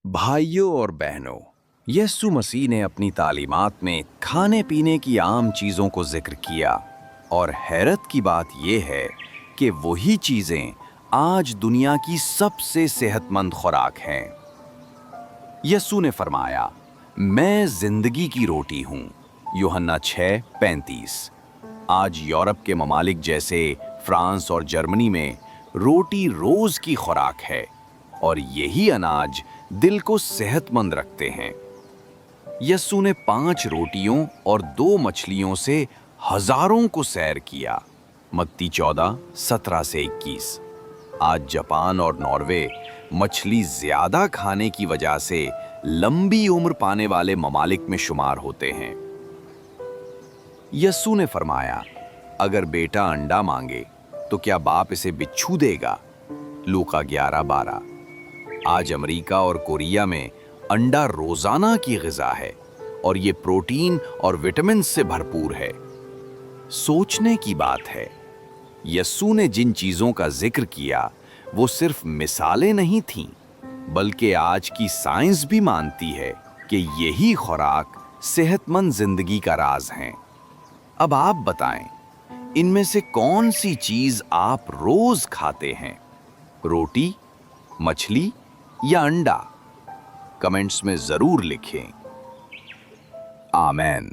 भाइयों और बहनों, यीशु मसीह ने अपनी तालीमात में खाने पीने की आम चीज़ों को जिक्र किया और हैरत की बात यह है कि वही चीज़ें आज दुनिया की सबसे सेहतमंद खुराक हैं। यीशु ने फरमाया, मैं जिंदगी की रोटी हूँ। यूहन्ना 6:35। आज यूरोप के ममालिक जैसे फ्रांस और जर्मनी में रोटी रोज की खुराक है और यही अनाज दिल को सेहतमंद रखते हैं। यीशु ने 5 रोटियों और 2 मछलियों से हजारों को सैर किया। मत्ती 14:17-21। आज जापान और नॉर्वे मछली ज्यादा खाने की वजह से लंबी उम्र पाने वाले ममालिक में शुमार होते हैं। यीशु ने फरमाया, अगर बेटा अंडा मांगे तो क्या बाप इसे बिच्छू देगा? लूका 11:12। आज अमेरिका और कोरिया में अंडा रोजाना की ग़िज़ा है और ये प्रोटीन और विटामिन से भरपूर है। सोचने की बात है, यीशु ने जिन चीजों का जिक्र किया वो सिर्फ मिसालें नहीं थीं, बल्कि आज की साइंस भी मानती है कि यही खुराक सेहतमंद जिंदगी का राज है। अब आप बताएं, इनमें से कौन सी चीज आप रोज खाते हैं? रोटी, मछली या अंडा? कमेंट्स में जरूर लिखें। आमीन।